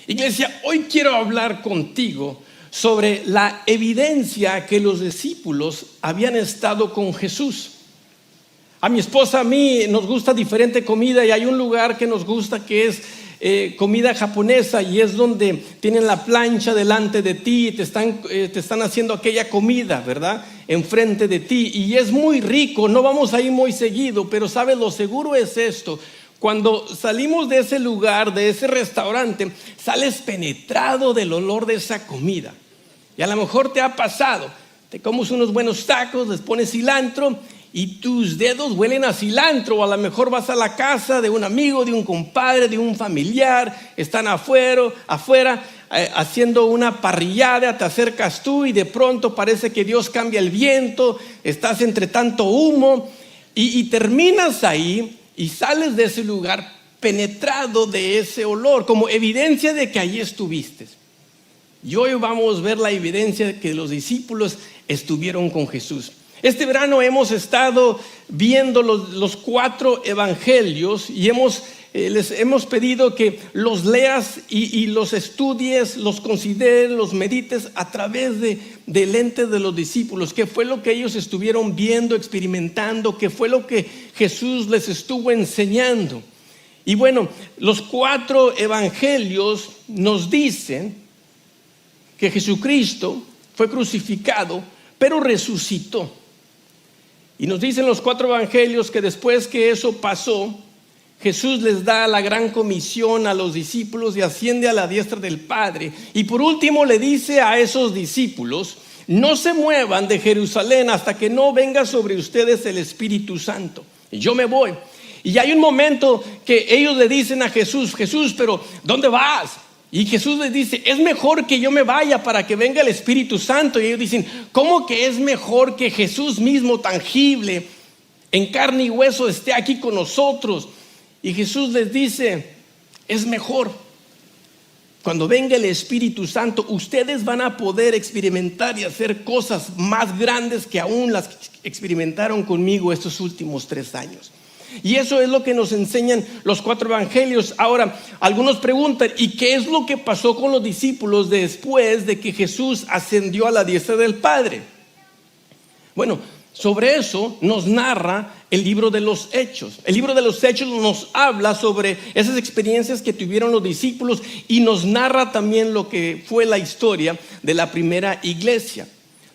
Iglesia, hoy quiero hablar contigo sobre la evidencia que los discípulos habían estado con Jesús. A mi esposa, a mí nos gusta diferente comida y hay un lugar que nos gusta que es comida japonesa, y es donde tienen la plancha delante de ti y te están haciendo aquella comida, ¿verdad? Enfrente de ti, y es muy rico. No vamos a ir muy seguido, pero sabes, lo seguro es esto: cuando salimos de ese lugar, de ese restaurante, sales penetrado del olor de esa comida. Y a lo mejor te ha pasado, te comes unos buenos tacos, les pones cilantro y tus dedos huelen a cilantro. O a lo mejor vas a la casa de un amigo, de un compadre, de un familiar, están afuera haciendo una parrillada, te acercas tú y de pronto parece que Dios cambia el viento, estás entre tanto humo y terminas ahí y sales de ese lugar penetrado de ese olor, como evidencia de que allí estuviste. Y hoy vamos a ver la evidencia de que los discípulos estuvieron con Jesús. Este verano hemos estado viendo los 4 evangelios y les hemos pedido que los leas y los estudies, los consideres, los medites a través del lente de los discípulos. ¿Qué fue lo que ellos estuvieron viendo, experimentando? ¿Qué fue lo que Jesús les estuvo enseñando? Y bueno, los 4 evangelios nos dicen que Jesucristo fue crucificado, pero resucitó. Y nos dicen los 4 evangelios que después que eso pasó, Jesús les da la gran comisión a los discípulos y asciende a la diestra del Padre. Y por último le dice a esos discípulos: no se muevan de Jerusalén hasta que no venga sobre ustedes el Espíritu Santo. Y yo me voy. Y hay un momento que ellos le dicen a Jesús: Jesús, pero ¿dónde vas? Y Jesús les dice: es mejor que yo me vaya para que venga el Espíritu Santo. Y ellos dicen: ¿cómo que es mejor que Jesús mismo, tangible, en carne y hueso, esté aquí con nosotros? Y Jesús les dice: es mejor. Cuando venga el Espíritu Santo, ustedes van a poder experimentar y hacer cosas más grandes que aún las que experimentaron conmigo estos últimos 3 años. Y eso es lo que nos enseñan los 4 evangelios. Ahora, algunos preguntan: ¿y qué es lo que pasó con los discípulos después de que Jesús ascendió a la diestra del Padre? Bueno, sobre eso nos narra el libro de los Hechos. El libro de los Hechos nos habla sobre esas experiencias que tuvieron los discípulos y nos narra también lo que fue la historia de la primera iglesia.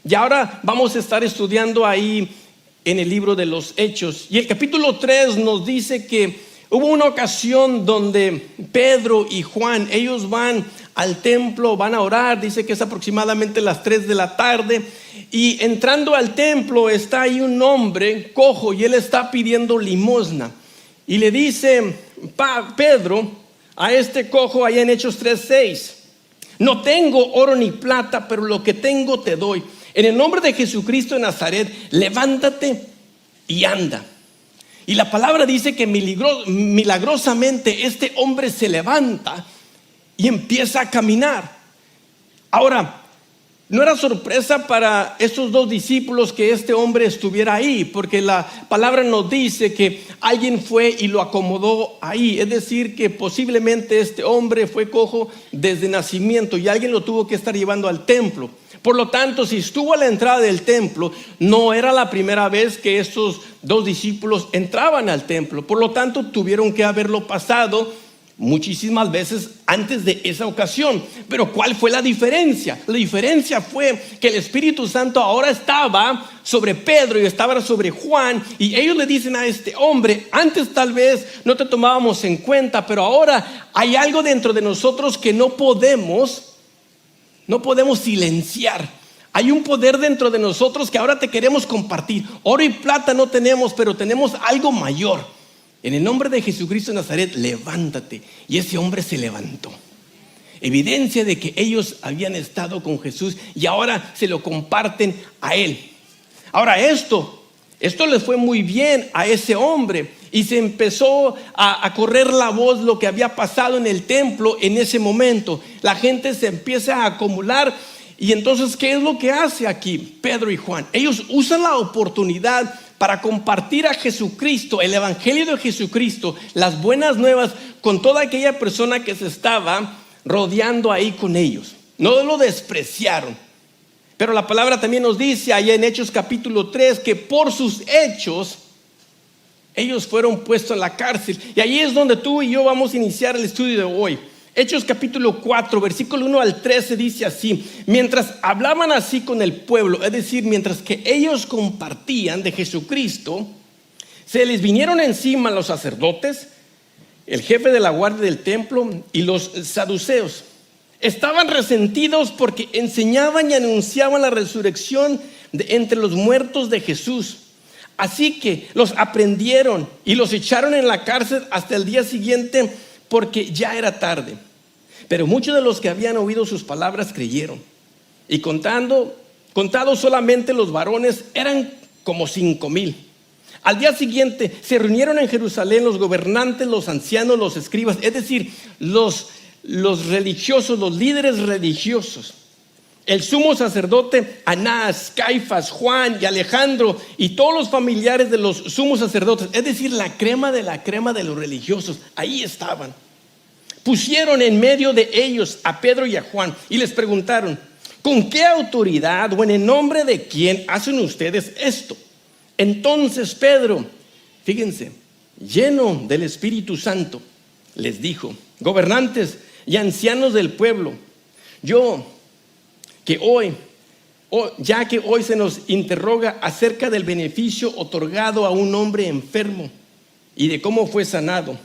Y ahora vamos a estar estudiando ahí en el libro de los Hechos. Y el capítulo 3 nos dice que hubo una ocasión donde Pedro y Juan, ellos van al templo, van a orar. Dice que es aproximadamente las 3 de la tarde. Y entrando al templo está ahí un hombre cojo y él está pidiendo limosna. Y le dice Pedro a este cojo allá en Hechos 3:6: no tengo oro ni plata, pero lo que tengo te doy. En el nombre de Jesucristo de Nazaret, levántate y anda. Y la palabra dice que milagrosamente este hombre se levanta y empieza a caminar. Ahora, no era sorpresa para estos 2 discípulos que este hombre estuviera ahí, porque la palabra nos dice que alguien fue y lo acomodó ahí. Es decir, que posiblemente este hombre fue cojo desde nacimiento y alguien lo tuvo que estar llevando al templo. Por lo tanto, si estuvo a la entrada del templo, no era la primera vez que estos 2 discípulos entraban al templo. Por lo tanto, tuvieron que haberlo pasado muchísimas veces antes de esa ocasión. Pero ¿cuál fue la diferencia? La diferencia fue que el Espíritu Santo ahora estaba sobre Pedro y estaba sobre Juan. Y ellos le dicen a este hombre: antes tal vez no te tomábamos en cuenta, pero ahora hay algo dentro de nosotros que no podemos silenciar. Hay un poder dentro de nosotros que ahora te queremos compartir. Oro y plata no tenemos, pero tenemos algo mayor. En el nombre de Jesucristo de Nazaret, levántate. Y ese hombre se levantó. Evidencia de que ellos habían estado con Jesús y ahora se lo comparten a él. Ahora esto les fue muy bien a ese hombre y se empezó a correr la voz lo que había pasado en el templo en ese momento. La gente se empieza a acumular. Y entonces, ¿qué es lo que hace aquí Pedro y Juan? Ellos usan la oportunidad para compartir a Jesucristo, el evangelio de Jesucristo, las buenas nuevas, con toda aquella persona que se estaba rodeando ahí con ellos. No lo despreciaron. Pero la palabra también nos dice allá en Hechos capítulo 3 que por sus hechos ellos fueron puestos en la cárcel. Y ahí es donde tú y yo vamos a iniciar el estudio de hoy. Hechos capítulo 4, versículo 1 al 13 dice así: mientras hablaban así con el pueblo, es decir, mientras que ellos compartían de Jesucristo, se les vinieron encima los sacerdotes, el jefe de la guardia del templo y los saduceos. Estaban resentidos porque enseñaban y anunciaban la resurrección de entre los muertos de Jesús. Así que los aprendieron y los echaron en la cárcel hasta el día siguiente, porque ya era tarde. Pero muchos de los que habían oído sus palabras creyeron. Y contados solamente los varones, eran como 5,000. Al día siguiente se reunieron en Jerusalén los gobernantes, los ancianos, los escribas, es decir, los religiosos, los líderes religiosos, el sumo sacerdote Anás, Caifás, Juan y Alejandro y todos los familiares de los sumos sacerdotes, es decir, la crema de los religiosos. Ahí estaban. Pusieron en medio de ellos a Pedro y a Juan y les preguntaron: ¿con qué autoridad o en el nombre de quién hacen ustedes esto? Entonces Pedro, fíjense, lleno del Espíritu Santo, les dijo: gobernantes y ancianos del pueblo, ya que hoy se nos interroga acerca del beneficio otorgado a un hombre enfermo y de cómo fue sanado,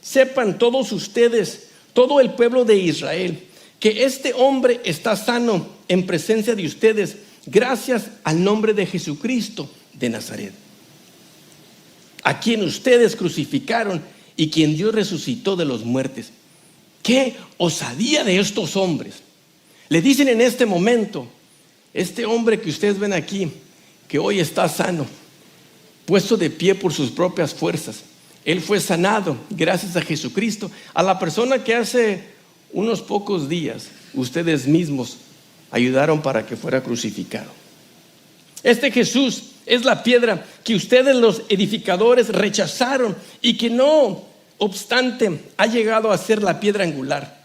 sepan todos ustedes, todo el pueblo de Israel, que este hombre está sano en presencia de ustedes, gracias al nombre de Jesucristo de Nazaret, a quien ustedes crucificaron y quien Dios resucitó de los muertos. ¡Qué osadía de estos hombres! Le dicen en este momento: este hombre que ustedes ven aquí, que hoy está sano, puesto de pie por sus propias fuerzas, él fue sanado gracias a Jesucristo, a la persona que hace unos pocos días ustedes mismos ayudaron para que fuera crucificado. Este Jesús es la piedra que ustedes, los edificadores, rechazaron y que no obstante ha llegado a ser la piedra angular.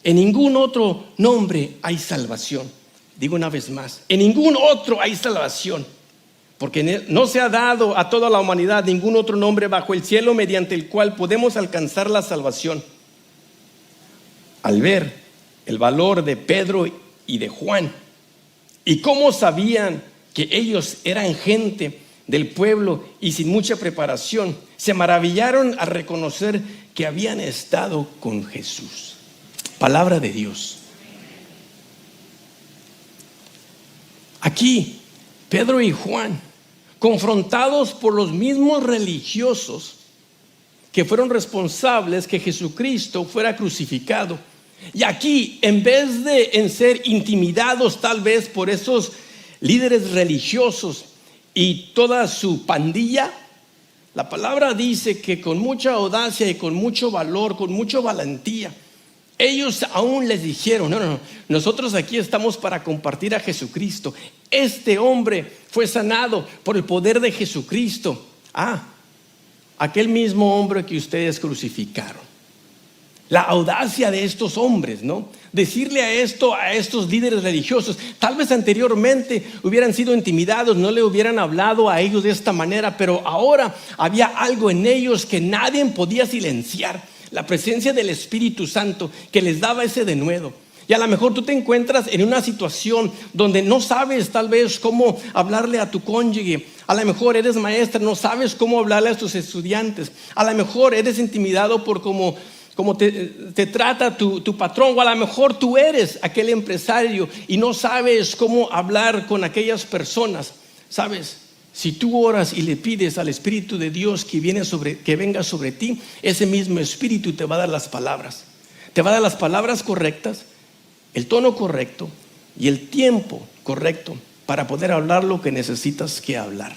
En ningún otro nombre hay salvación. Digo una vez más, en ningún otro hay salvación, porque no se ha dado a toda la humanidad ningún otro nombre bajo el cielo mediante el cual podemos alcanzar la salvación. Al ver el valor de Pedro y de Juan y cómo sabían que ellos eran gente del pueblo y sin mucha preparación, se maravillaron al reconocer que habían estado con Jesús. Palabra de Dios. Aquí Pedro y Juan, confrontados por los mismos religiosos que fueron responsables que Jesucristo fuera crucificado, y aquí, en vez de ser intimidados tal vez por esos líderes religiosos y toda su pandilla, la palabra dice que con mucha audacia y con mucho valor, con mucha valentía, ellos aún les dijeron: no, nosotros aquí estamos para compartir a Jesucristo. Este hombre fue sanado por el poder de Jesucristo. Aquel mismo hombre que ustedes crucificaron. La audacia de estos hombres, ¿no? Decirle a estos líderes religiosos, tal vez anteriormente hubieran sido intimidados, no le hubieran hablado a ellos de esta manera, pero ahora había algo en ellos que nadie podía silenciar, la presencia del Espíritu Santo que les daba ese denuedo. Y a lo mejor tú te encuentras en una situación donde no sabes tal vez cómo hablarle a tu cónyuge. A lo mejor eres maestra, no sabes cómo hablarle a tus estudiantes. A lo mejor eres intimidado por cómo te trata tu patrón, o a lo mejor tú eres aquel empresario y no sabes cómo hablar con aquellas personas. ¿Sabes? Si tú oras y le pides al Espíritu de Dios que venga sobre ti, ese mismo Espíritu te va a dar las palabras. Te va a dar las palabras correctas, el tono correcto y el tiempo correcto para poder hablar lo que necesitas que hablar.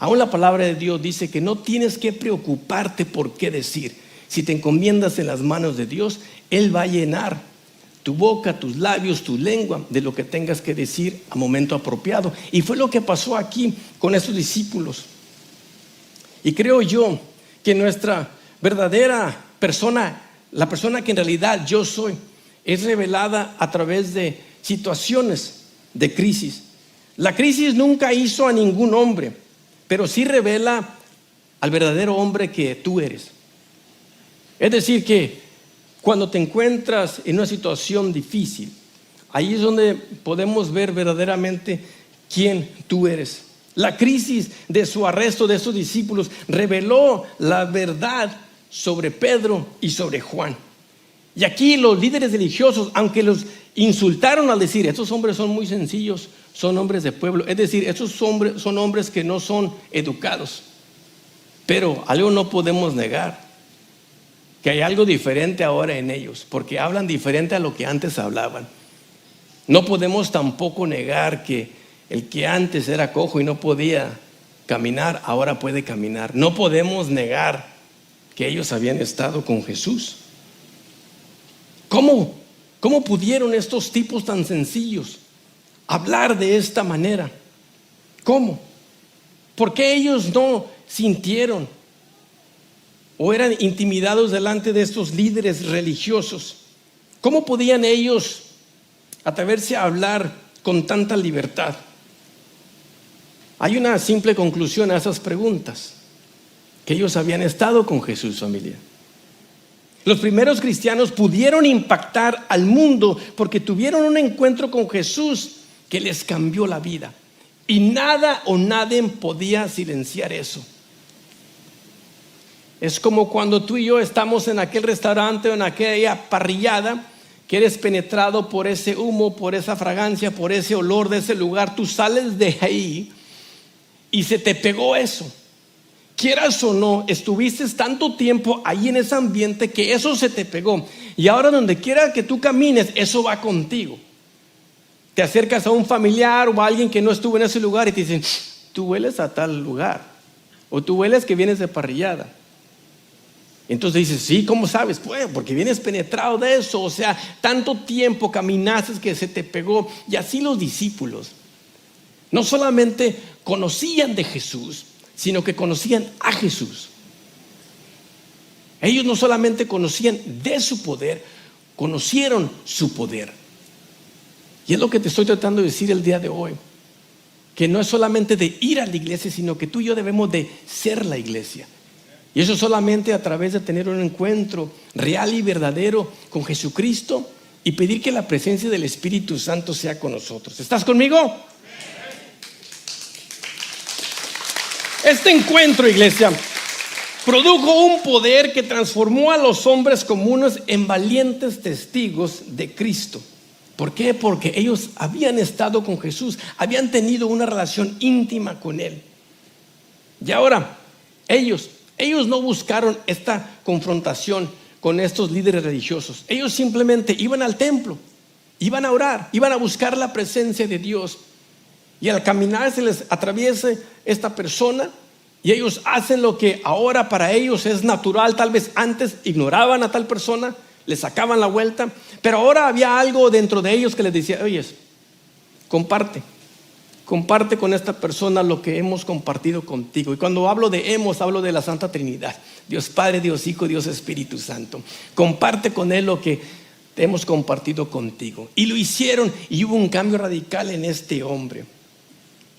Aún la palabra de Dios dice que no tienes que preocuparte por qué decir. Si te encomiendas en las manos de Dios, Él va a llenar tu boca, tus labios, tu lengua de lo que tengas que decir a momento apropiado. Y fue lo que pasó aquí con estos discípulos. Y creo yo que nuestra verdadera persona, la persona que en realidad yo soy, es revelada a través de situaciones de crisis. La crisis nunca hizo a ningún hombre, pero sí revela al verdadero hombre que tú eres. Es decir, que cuando te encuentras en una situación difícil, ahí es donde podemos ver verdaderamente quién tú eres. La crisis de su arresto de esos discípulos reveló la verdad sobre Pedro y sobre Juan. Y aquí los líderes religiosos, aunque los insultaron al decir, estos hombres son muy sencillos, son hombres de pueblo, es decir, estos hombres son hombres que no son educados. Pero algo no podemos negar, que hay algo diferente ahora en ellos, porque hablan diferente a lo que antes hablaban. No podemos tampoco negar que el que antes era cojo y no podía caminar, ahora puede caminar. No podemos negar que ellos habían estado con Jesús. ¿Cómo pudieron estos tipos tan sencillos hablar de esta manera? ¿Cómo? ¿Por qué ellos no sintieron o eran intimidados delante de estos líderes religiosos? ¿Cómo podían ellos atreverse a hablar con tanta libertad? Hay una simple conclusión a esas preguntas: que ellos habían estado con Jesús, familia. Los primeros cristianos pudieron impactar al mundo porque tuvieron un encuentro con Jesús que les cambió la vida. Y nada o nadie podía silenciar eso. Es como cuando tú y yo estamos en aquel restaurante o en aquella parrillada, que eres penetrado por ese humo, por esa fragancia, por ese olor de ese lugar. Tú sales de ahí y se te pegó eso. Quieras o no, estuviste tanto tiempo ahí en ese ambiente que eso se te pegó. Y ahora donde quiera que tú camines, eso va contigo. Te acercas a un familiar o a alguien que no estuvo en ese lugar y te dicen, tú hueles a tal lugar, o tú hueles que vienes de parrillada. Entonces dices, sí, ¿cómo sabes? Pues porque vienes penetrado de eso. O sea, tanto tiempo caminaste que se te pegó. Y así los discípulos no solamente conocían de Jesús, sino que conocían a Jesús. Ellos no solamente conocían de su poder, conocieron su poder. Y es lo que te estoy tratando de decir el día de hoy, que no es solamente de ir a la iglesia, sino que tú y yo debemos de ser la iglesia. Y eso solamente a través de tener un encuentro real y verdadero con Jesucristo y pedir que la presencia del Espíritu Santo sea con nosotros. ¿Estás conmigo? Este encuentro, iglesia, produjo un poder que transformó a los hombres comunes en valientes testigos de Cristo. ¿Por qué? Porque ellos habían estado con Jesús, habían tenido una relación íntima con Él. Y ahora, ellos no buscaron esta confrontación con estos líderes religiosos. Ellos simplemente iban al templo, iban a orar, iban a buscar la presencia de Dios. Y al caminar se les atraviesa esta persona y ellos hacen lo que ahora para ellos es natural. Tal vez antes ignoraban a tal persona, le sacaban la vuelta, pero ahora había algo dentro de ellos que les decía, oye, comparte con esta persona lo que hemos compartido contigo. Y cuando hablo de hemos, hablo de la Santa Trinidad, Dios Padre, Dios Hijo, Dios Espíritu Santo. Comparte con Él lo que hemos compartido contigo. Y lo hicieron y hubo un cambio radical en este hombre.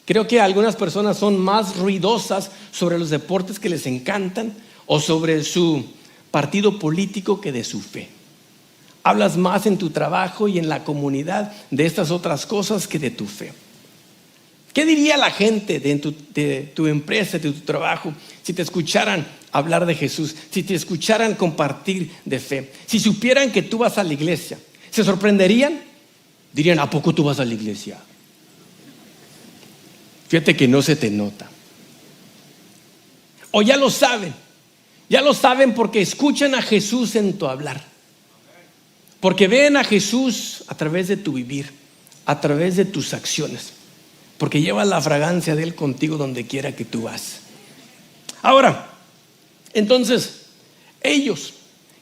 Creo que algunas personas son más ruidosas sobre los deportes que les encantan o sobre su partido político que de su fe. Hablas más en tu trabajo y en la comunidad de estas otras cosas que de tu fe. ¿Qué diría la gente de tu empresa, de tu trabajo, si te escucharan hablar de Jesús, si te escucharan compartir de fe, si supieran que tú vas a la iglesia? ¿Se sorprenderían? Dirían, ¿a poco tú vas a la iglesia? Fíjate que no se te nota. O ya lo saben porque escuchan a Jesús en tu hablar, porque ven a Jesús a través de tu vivir, a través de tus acciones, porque llevas la fragancia de Él contigo donde quiera que tú vas. Ahora, entonces, ellos,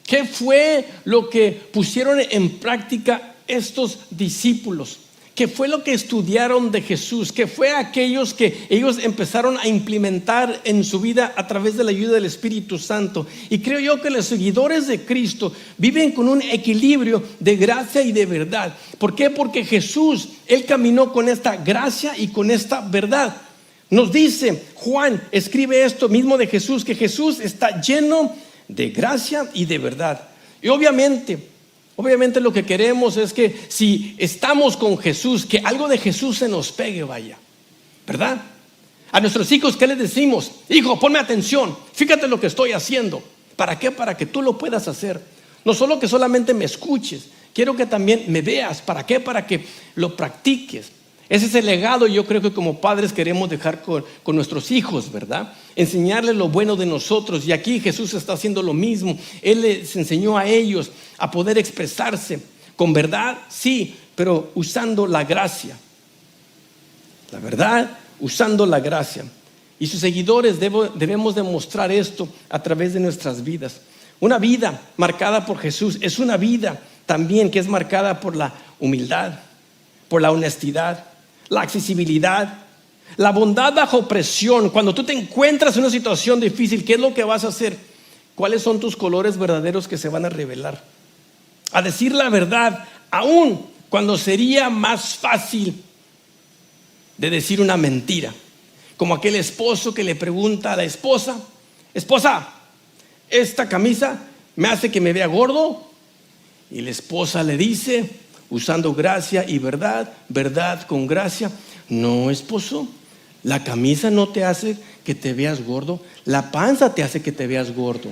¿qué fue lo que pusieron en práctica estos discípulos ¿Qué fue lo que estudiaron de Jesús? ¿Qué fue aquellos que ellos empezaron a implementar en su vida a través de la ayuda del Espíritu Santo? Y creo yo que los seguidores de Cristo viven con un equilibrio de gracia y de verdad. ¿Por qué? Porque Jesús, Él caminó con esta gracia y con esta verdad. Nos dice Juan, escribe esto mismo de Jesús, que Jesús está lleno de gracia y de verdad. Y obviamente lo que queremos es que si estamos con Jesús, que algo de Jesús se nos pegue, vaya, ¿verdad? A nuestros hijos, ¿qué les decimos? Hijo, ponme atención, fíjate lo que estoy haciendo. ¿Para qué? Para que tú lo puedas hacer. No solo que solamente me escuches, quiero que también me veas. ¿Para qué? Para que lo practiques. Ese es el legado, yo creo que como padres queremos dejar con nuestros hijos, ¿verdad? Enseñarles lo bueno de nosotros. Y aquí Jesús está haciendo lo mismo. Él les enseñó a ellos a poder expresarse con verdad, sí, pero usando la gracia. La verdad, usando la gracia. Y sus seguidores debemos demostrar esto a través de nuestras vidas. Una vida marcada por Jesús es una vida también que es marcada por la humildad, por la honestidad, la accesibilidad, la bondad bajo presión. Cuando tú te encuentras en una situación difícil, ¿qué es lo que vas a hacer? ¿Cuáles son tus colores verdaderos que se van a revelar? A decir la verdad, aún cuando sería más fácil de decir una mentira. Como aquel esposo que le pregunta a la esposa: esposa, ¿esta camisa me hace que me vea gordo? Y la esposa le dice, usando gracia y verdad, verdad con gracia: no, esposo, la camisa no te hace que te veas gordo, la panza te hace que te veas gordo.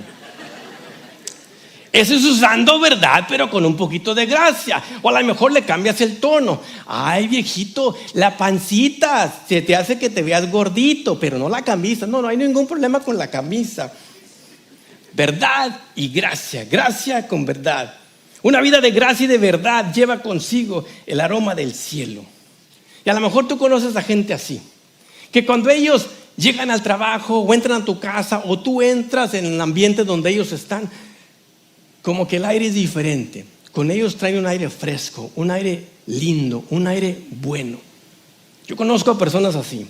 Eso es usando verdad, pero con un poquito de gracia. O a lo mejor le cambias el tono. Ay, viejito, la pancita se te hace que te veas gordito, pero no la camisa. No hay ningún problema con la camisa. Verdad y gracia, gracia con verdad. Una vida de gracia y de verdad lleva consigo el aroma del cielo. Y a lo mejor tú conoces a gente así, que cuando ellos llegan al trabajo o entran a tu casa o tú entras en el ambiente donde ellos están, como que el aire es diferente. Con ellos trae un aire fresco, un aire lindo, un aire bueno. Yo conozco a personas así,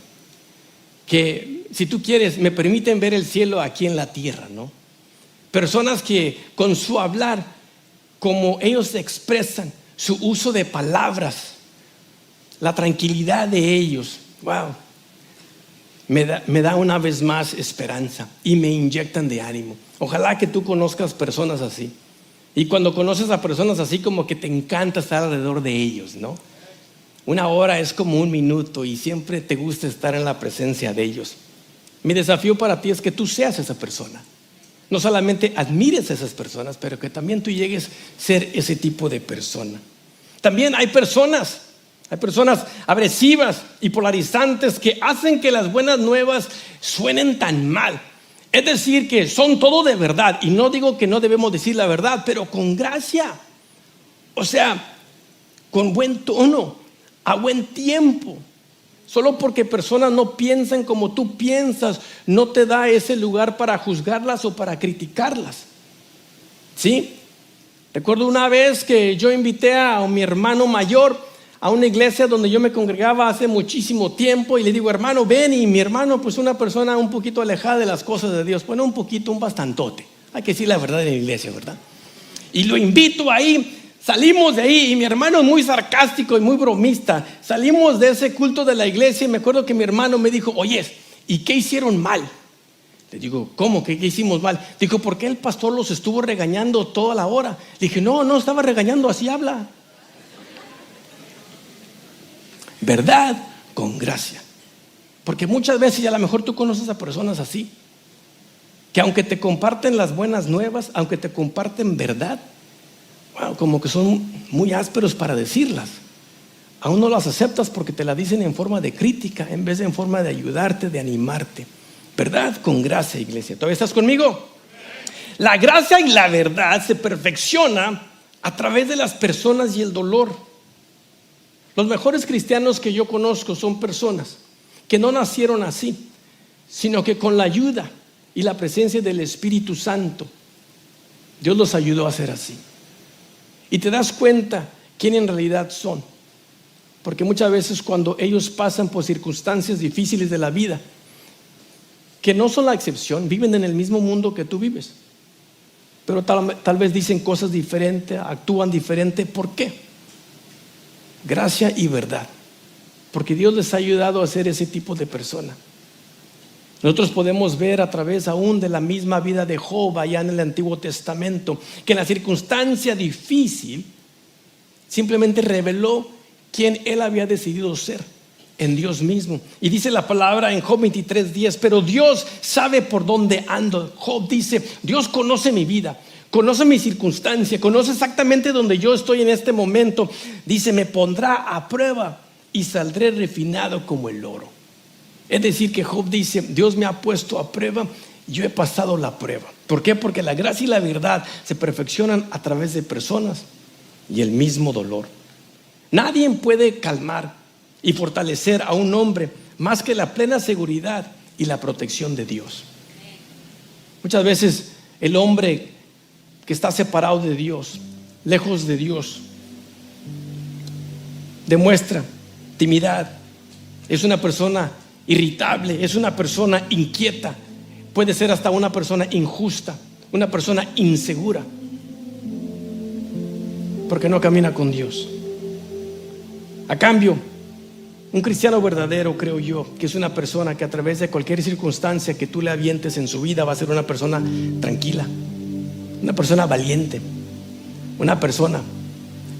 que si tú quieres me permiten ver el cielo aquí en la tierra, ¿no? Personas que con su hablar, como ellos se expresan, su uso de palabras, la tranquilidad de ellos, wow, me da una vez más esperanza y me inyectan de ánimo. Ojalá que tú conozcas personas así. Y cuando conoces a personas así, como que te encanta estar alrededor de ellos, ¿no? Una hora es como un minuto y siempre te gusta estar en la presencia de ellos. Mi desafío para ti es que tú seas esa persona. No solamente admires a esas personas, pero que también tú llegues a ser ese tipo de persona. También hay personas agresivas y polarizantes que hacen que las buenas nuevas suenen tan mal. Es decir, que son todo de verdad. Y no digo que no debemos decir la verdad, pero con gracia. O sea, con buen tono, a buen tiempo. Solo porque personas no piensan como tú piensas, no te da ese lugar para juzgarlas o para criticarlas. ¿Sí? Recuerdo una vez que yo invité a mi hermano mayor a una iglesia donde yo me congregaba hace muchísimo tiempo, y le digo: hermano, ven. Y mi hermano, pues una persona un poquito alejada de las cosas de Dios, bueno, un bastantote, hay que decir la verdad en la iglesia, ¿verdad? Y lo invito ahí. Salimos de ahí y mi hermano es muy sarcástico y muy bromista. Salimos de ese culto de la iglesia y me acuerdo que mi hermano me dijo: oye, ¿y qué hicieron mal? Le digo: ¿cómo? ¿Qué hicimos mal? Dijo: ¿por qué el pastor los estuvo regañando toda la hora? Le dije: no estaba regañando, así habla. Verdad con gracia. Porque muchas veces, y a lo mejor tú conoces a personas así, que aunque te comparten las buenas nuevas, aunque te comparten verdad, wow, como que son muy ásperos para decirlas. Aún no las aceptas porque te la dicen en forma de crítica en vez de en forma de ayudarte, de animarte. Verdad con gracia, iglesia. ¿Todavía estás conmigo? La gracia y la verdad se perfecciona a través de las personas y el dolor. Los mejores cristianos que yo conozco son personas que no nacieron así, sino que con la ayuda y la presencia del Espíritu Santo, Dios los ayudó a ser así. Y te das cuenta quién en realidad son. Porque muchas veces cuando ellos pasan por circunstancias difíciles de la vida, que no son la excepción, viven en el mismo mundo que tú vives, pero tal vez dicen cosas diferentes, actúan diferente. ¿Por qué? Gracia y verdad, porque Dios les ha ayudado a ser ese tipo de persona. Nosotros podemos ver a través aún de la misma vida de Job allá en el Antiguo Testamento, que en la circunstancia difícil simplemente reveló quién él había decidido ser en Dios mismo. Y dice la palabra en Job 23:10, pero Dios sabe por dónde ando. Job dice, Dios conoce mi vida, conoce mi circunstancia, conoce exactamente donde yo estoy en este momento. Dice, me pondrá a prueba y saldré refinado como el oro. Es decir, que Job dice, Dios me ha puesto a prueba y yo he pasado la prueba. ¿Por qué? Porque la gracia y la verdad se perfeccionan a través de personas y el mismo dolor. Nadie puede calmar y fortalecer a un hombre más que la plena seguridad y la protección de Dios. Muchas veces el hombre que está separado de Dios, lejos de Dios, demuestra timidez, es una persona irritable, es una persona inquieta, puede ser hasta una persona injusta, una persona insegura, porque no camina con Dios. A cambio, un cristiano verdadero, creo yo, que es una persona que a través de cualquier circunstancia que tú le avientes en su vida va a ser una persona tranquila, una persona valiente, una persona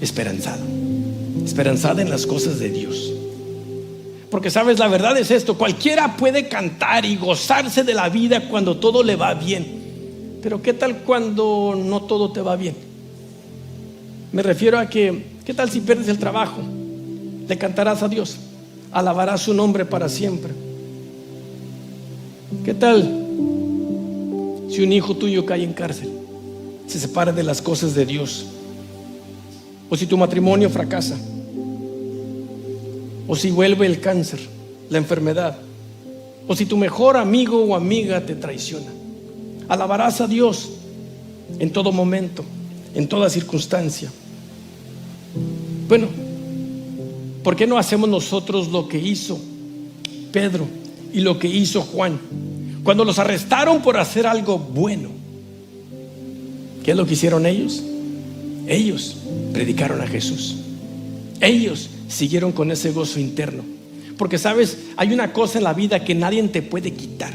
esperanzada en las cosas de Dios. Porque sabes, la verdad es esto: cualquiera puede cantar y gozarse de la vida cuando todo le va bien, pero ¿qué tal cuando no todo te va bien? Me refiero a que, ¿qué tal si pierdes el trabajo? Le cantarás a Dios, alabarás su nombre para siempre. ¿Qué tal si un hijo tuyo cae en cárcel, se separa de las cosas de Dios? O si tu matrimonio fracasa, o si vuelve el cáncer, la enfermedad, o si tu mejor amigo o amiga te traiciona. Alabarás a Dios en todo momento, en toda circunstancia. Bueno, ¿por qué no hacemos nosotros lo que hizo Pedro y lo que hizo Juan? Cuando los arrestaron por hacer algo bueno, ¿qué es lo que hicieron ellos? Ellos predicaron a Jesús. Ellos siguieron con ese gozo interno. Porque sabes, hay una cosa en la vida que nadie te puede quitar.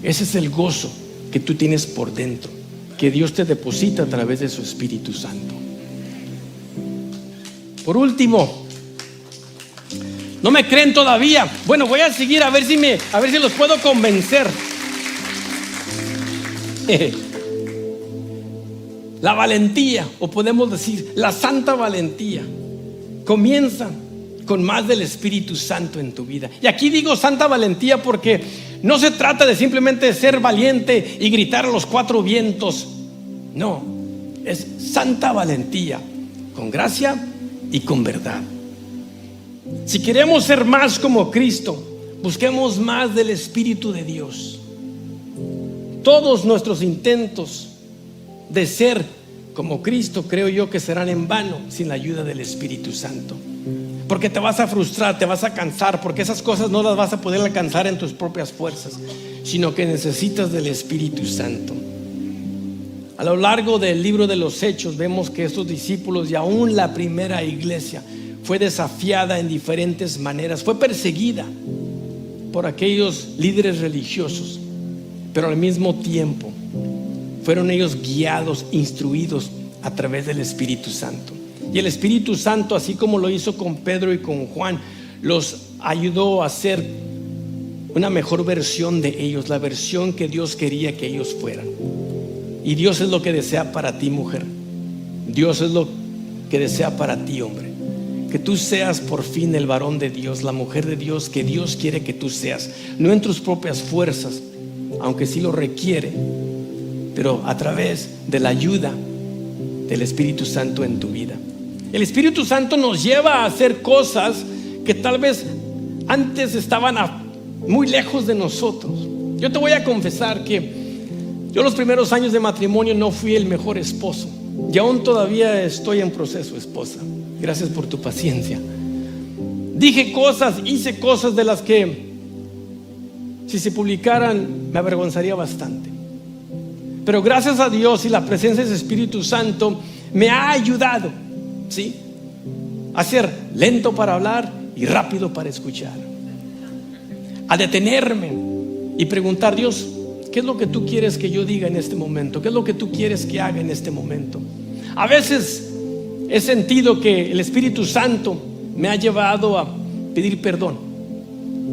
Ese es el gozo que tú tienes por dentro, que Dios te deposita a través de su Espíritu Santo. Por último, ¿no me creen todavía? Bueno, voy a seguir a ver si los puedo convencer. La valentía, o podemos decir la santa valentía, comienza con más del Espíritu Santo en tu vida. Y aquí digo santa valentía porque no se trata de simplemente ser valiente y gritar a los cuatro vientos. No, es santa valentía, con gracia y con verdad. Si queremos ser más como Cristo, busquemos más del Espíritu de Dios. Todos nuestros intentos de ser como Cristo, creo yo que serán en vano sin la ayuda del Espíritu Santo. Porque te vas a frustrar, te vas a cansar, porque esas cosas no las vas a poder alcanzar en tus propias fuerzas, sino que necesitas del Espíritu Santo. A lo largo del libro de los Hechos vemos que estos discípulos y aún la primera iglesia fue desafiada en diferentes maneras, fue perseguida por aquellos líderes religiosos, pero al mismo tiempo fueron ellos guiados, instruidos a través del Espíritu Santo. Y el Espíritu Santo, así como lo hizo con Pedro y con Juan, los ayudó a ser una mejor versión de ellos, la versión que Dios quería que ellos fueran. Y Dios es lo que desea para ti, mujer. Dios es lo que desea para ti, hombre. Que tú seas por fin el varón de Dios, la mujer de Dios que Dios quiere que tú seas. No en tus propias fuerzas, aunque sí lo requiere, pero a través de la ayuda del Espíritu Santo en tu vida. El Espíritu Santo nos lleva a hacer cosas que tal vez antes estaban muy lejos de nosotros. Yo te voy a confesar que yo los primeros años de matrimonio no fui el mejor esposo. y aún todavía estoy en proceso, esposa. Gracias por tu paciencia. Dije cosas, hice cosas de las que si se publicaran me avergonzaría bastante. Pero gracias a Dios y la presencia del Espíritu Santo me ha ayudado, ¿sí?, a ser lento para hablar y rápido para escuchar, a detenerme y preguntar: Dios, ¿qué es lo que tú quieres que yo diga en este momento? ¿Qué es lo que tú quieres que haga en este momento? A veces he sentido que el Espíritu Santo me ha llevado a pedir perdón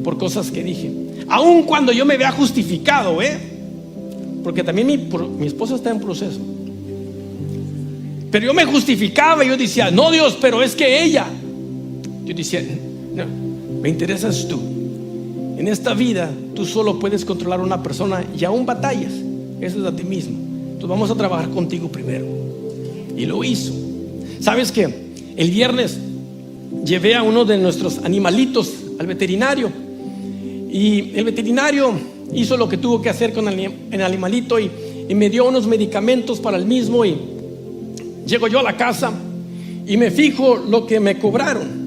por cosas que dije, aun cuando yo me vea justificado, porque también mi esposa está en proceso. Pero yo me justificaba y yo decía: no, Dios, pero es que ella. Yo decía: no, me interesas tú. En esta vida tú solo puedes controlar a una persona y aún batallas. Eso es a ti mismo. Entonces vamos a trabajar contigo primero. Y lo hizo. ¿Sabes qué? El viernes llevé a uno de nuestros animalitos al veterinario. Y el veterinario hizo lo que tuvo que hacer con el animalito y me dio unos medicamentos para el mismo. Y llego yo a la casa y me fijo lo que me cobraron.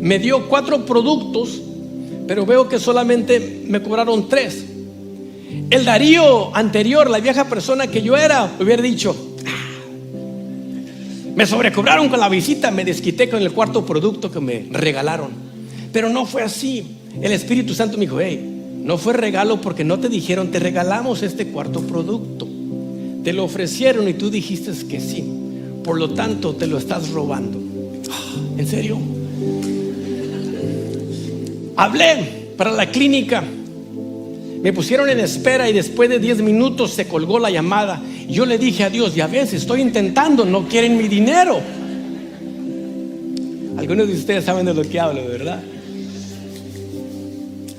Me dio 4 productos, pero veo que solamente me cobraron 3. El Darío anterior, la vieja persona que yo era, hubiera dicho: me sobrecobraron con la visita, me desquité con el 4º producto que me regalaron. Pero no fue así. El Espíritu Santo me dijo: hey, no fue regalo porque no te dijeron, te regalamos este 4º producto. Te lo ofrecieron y tú dijiste que sí. Por lo tanto, te lo estás robando. ¿En serio? Hablé para la clínica. Me pusieron en espera y después de 10 minutos se colgó la llamada. Yo le dije a Dios: ya ves, estoy intentando, no quieren mi dinero. Algunos de ustedes saben de lo que hablo, ¿verdad?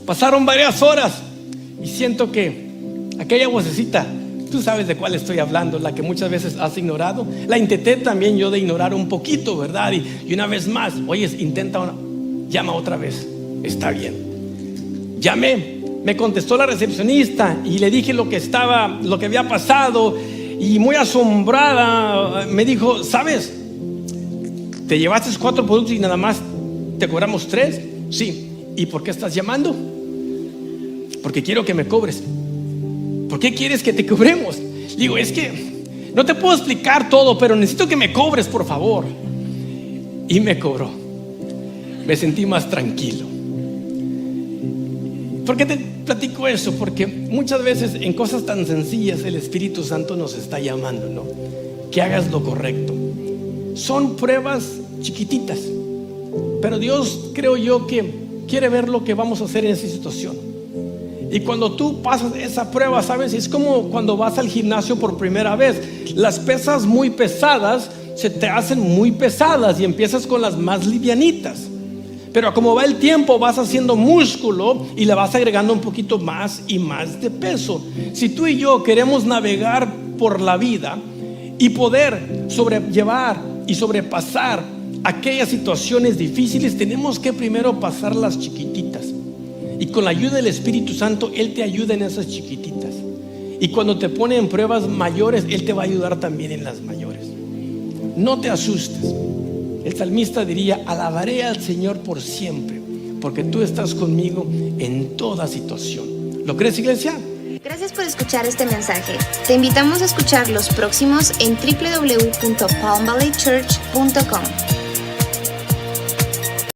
Pasaron varias horas y siento que aquella vocecita, tú sabes de cuál estoy hablando, la que muchas veces has ignorado. La intenté también yo de ignorar un poquito, ¿verdad? Y una vez más: oye, llama otra vez. Está bien. Llamé, me contestó la recepcionista y le dije lo que había pasado. Y muy asombrada me dijo: ¿sabes? ¿Te llevaste 4 productos y nada más te cobramos 3? Sí. ¿Y por qué estás llamando? Porque quiero que me cobres. ¿Por qué quieres que te cobremos? Digo: es que no te puedo explicar todo, pero necesito que me cobres, por favor. Y me cobró. Me sentí más tranquilo. ¿Por qué te platico eso? Porque muchas veces en cosas tan sencillas el Espíritu Santo nos está llamando, ¿no? Que hagas lo correcto. Son pruebas chiquititas, pero Dios, creo yo, que quiere ver lo que vamos a hacer en esa situación. Y cuando tú pasas esa prueba, ¿sabes? Es como cuando vas al gimnasio por primera vez. Las pesas muy pesadas se te hacen muy pesadas y empiezas con las más livianitas. Pero como va el tiempo, vas haciendo músculo y le vas agregando un poquito más y más de peso. Si tú y yo queremos navegar por la vida y poder sobrellevar y sobrepasar aquellas situaciones difíciles, tenemos que primero pasar las chiquititas. Y con la ayuda del Espíritu Santo, Él te ayuda en esas chiquititas. Y cuando te pone en pruebas mayores, Él te va a ayudar también en las mayores. No te asustes. El salmista diría: alabaré al Señor por siempre, porque tú estás conmigo en toda situación. ¿Lo crees, iglesia? Gracias por escuchar este mensaje. Te invitamos a escuchar los próximos en www.palmvalleychurch.com.